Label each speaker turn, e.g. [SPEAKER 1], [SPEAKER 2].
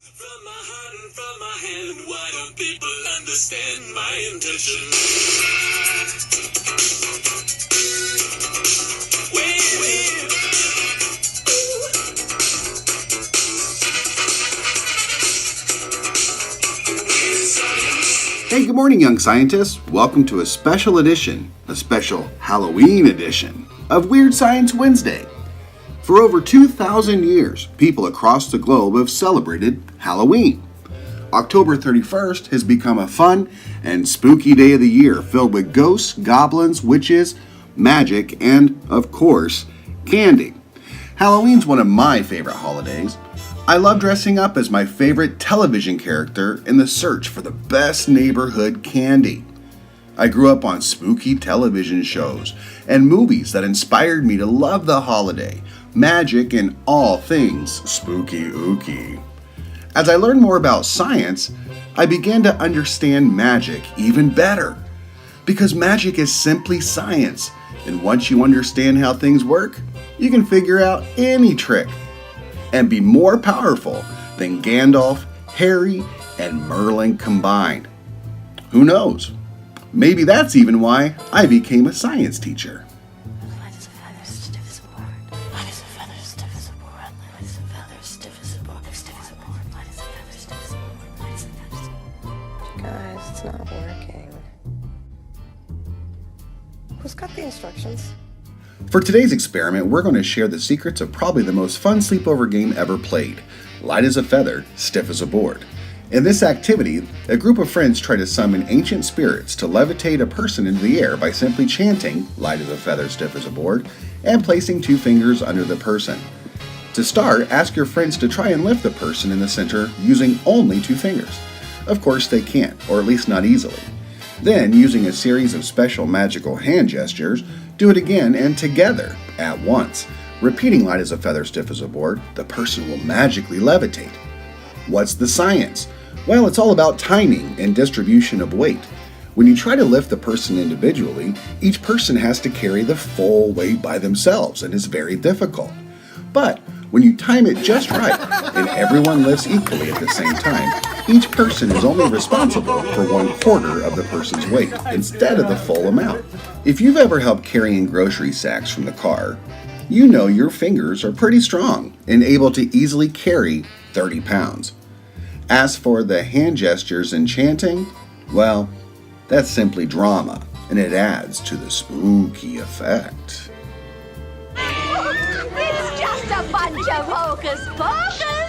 [SPEAKER 1] From my heart and from my hand, why don't people understand my intention?
[SPEAKER 2] Hey, good morning, young scientists. Welcome to a special edition, a special Halloween edition of Weird Science Wednesday. For over 2,000 years, people across the globe have celebrated Halloween. October 31st has become a fun and spooky day of the year filled with ghosts, goblins, witches, magic, and, of course, candy. Halloween's one of my favorite holidays. I love dressing up as my favorite television character in the search for the best neighborhood candy. I grew up on spooky television shows and movies that inspired me to love the holiday, magic, and all things spooky-ooky. As I learned more about science, I began to understand magic even better. Because magic is simply science, and once you understand how things work, you can figure out any trick and be more powerful than Gandalf, Harry, and Merlin combined. Who knows? Maybe that's even why I became a science teacher.
[SPEAKER 3] Light as a feather, stiff as a board. Light as a feather, stiff as a board. Light as a feather, stiff as a board. Stiff as a board. Light as a feather, stiff as a board. Light as a feather.
[SPEAKER 4] Guys, it's not working. Who's got the instructions?
[SPEAKER 2] For today's experiment, we're going to share the secrets of probably the most fun sleepover game ever played, light as a feather, stiff as a board. In this activity, a group of friends try to summon ancient spirits to levitate a person into the air by simply chanting, light as a feather, stiff as a board, and placing 2 fingers under the person. To start, ask your friends to try and lift the person in the center using only 2 fingers. Of course, they can't, or at least not easily. Then, using a series of special magical hand gestures, do it again and together at once. Repeating light as a feather, stiff as a board, the person will magically levitate. What's the science? Well, it's all about timing and distribution of weight. When you try to lift the person individually, each person has to carry the full weight by themselves, and it's very difficult. But when you time it just right and everyone lifts equally at the same time, each person is only responsible for 1/4 of the person's weight instead of the full amount. If you've ever helped carrying grocery sacks from the car, you know your fingers are pretty strong and able to easily carry 30 pounds. As for the hand gestures and chanting, well, that's simply drama, and it adds to the spooky effect.
[SPEAKER 3] It's just a bunch of hocus pocus.